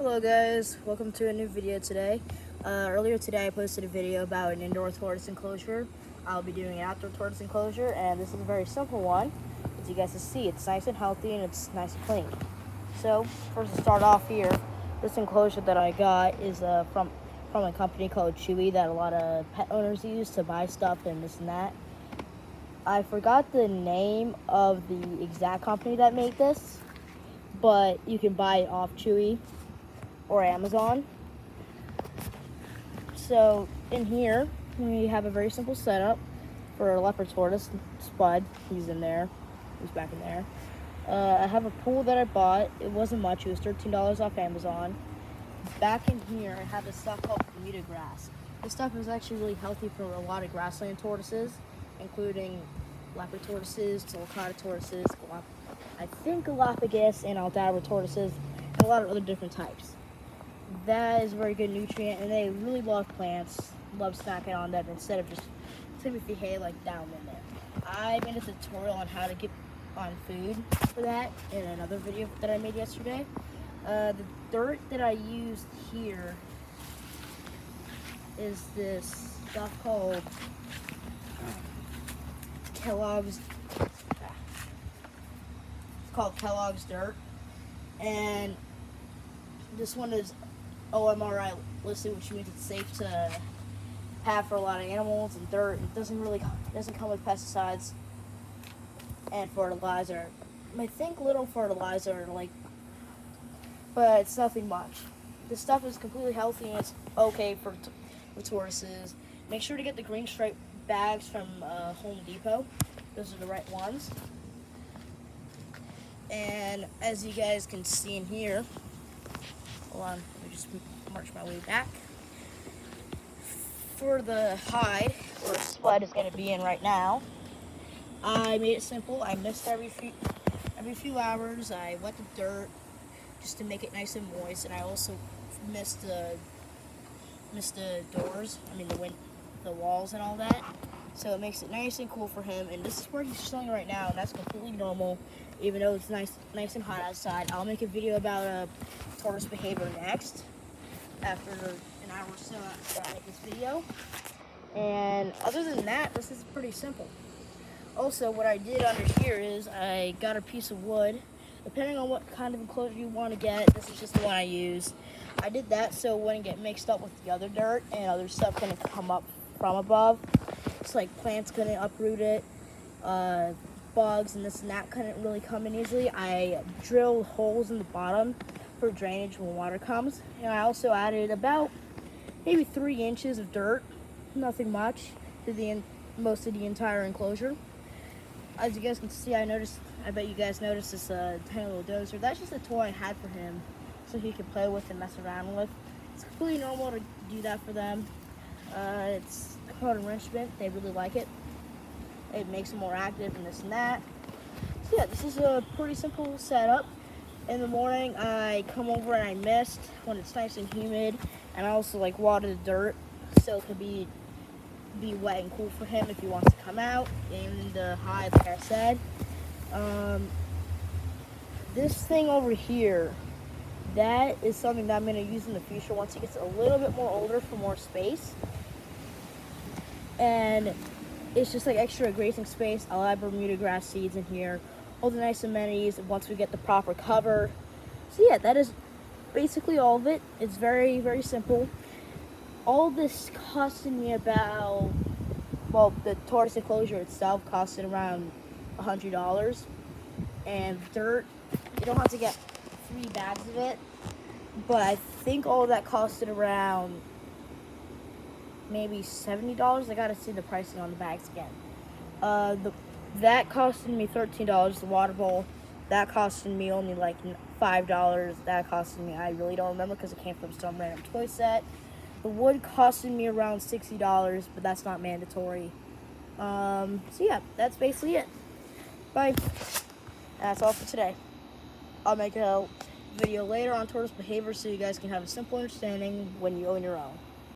Hello guys, welcome to a new video today. Earlier today I posted a video about an indoor tortoise enclosure. I'll be doing an outdoor tortoise enclosure, and this is a very simple one. As you guys can see, it's nice and healthy and it's nice and clean. So first to start off here, this enclosure that I got is from a company called Chewy that a lot of pet owners use to buy stuff and this and that. I forgot the name of the exact company that made this, but you can buy it off Chewy or Amazon. So in here we have a very simple setup for a leopard tortoise. Spud, he's in there, he's back in there. I have a pool that I bought. It wasn't much, it was $13 off Amazon. Back in here I have this stuff called Bermuda grass. This stuff is actually really healthy for a lot of grassland tortoises, including leopard tortoises, sulcata tortoises, I think Galapagos and Aldabra tortoises, and a lot of other different types. That is a very good nutrient, and they really love plants, love snacking on them instead of just simply hay like down in there. I made a tutorial on how to get on food for that in another video that I made yesterday. The dirt that I used here is this stuff called Kellogg's. It's called Kellogg's dirt, and this one is OMRI listed, which means it's safe to have for a lot of animals and dirt. It doesn't come with pesticides and fertilizer. I think little fertilizer, but it's nothing much. This stuff is completely healthy and it's okay for tortoises. Make sure to get the green stripe bags from Home Depot. Those are the right ones. And as you guys can see in here, hold on, let me just march my way back. For the hide, where Spud is going to be in right now, I made it simple. I mist every few hours. I wet the dirt just to make it nice and moist, and I also mist the doors. The walls and all that. So it makes it nice and cool for him. And this is where he's chilling right now, and that's completely normal, even though it's nice and hot outside. I'll make a video about tortoise behavior next, after an hour or so after I make this video. And other than that, this is pretty simple. Also, what I did under here is I got a piece of wood. Depending on what kind of enclosure you want to get, this is just the one I use. I did that so it wouldn't get mixed up with the other dirt and other stuff couldn't come up from above. It's like plants couldn't uproot it, bugs and this and that couldn't really come in easily. I drilled holes in the bottom for drainage when water comes, and I also added about maybe 3 inches of dirt, nothing much, to most of the entire enclosure. As you guys can see, I bet you guys noticed this tiny little dozer. That's just a toy I had for him so he could play with and mess around with. It's completely normal to do that for them. It's called enrichment. They really like it. It makes them more active and this and that. So yeah, this is a pretty simple setup. In the morning, I come over and I mist when it's nice and humid, and I also water the dirt so it can be wet and cool for him if he wants to come out in the hide, like I said. This thing over here, that is something that I'm going to use in the future once he gets a little bit more older for more space. And it's just extra grazing space. I'll add Bermuda grass seeds in here, all the nice amenities once we get the proper cover. So yeah, that is basically all of it. It's very, very simple. All this costed me about, the tortoise enclosure itself costed around $100. And dirt, you don't have to get 3 bags of it, but I think all of that costed around maybe $70. I gotta see the pricing on the bags again. That costed me $13. The water bowl, that costed me only $5. That costed me, I really don't remember because it came from some random toy set. The wood costed me around $60, but that's not mandatory. So yeah, that's basically it. Bye. That's all for today. I'll make a video later on tortoise behavior so you guys can have a simple understanding when you own your own.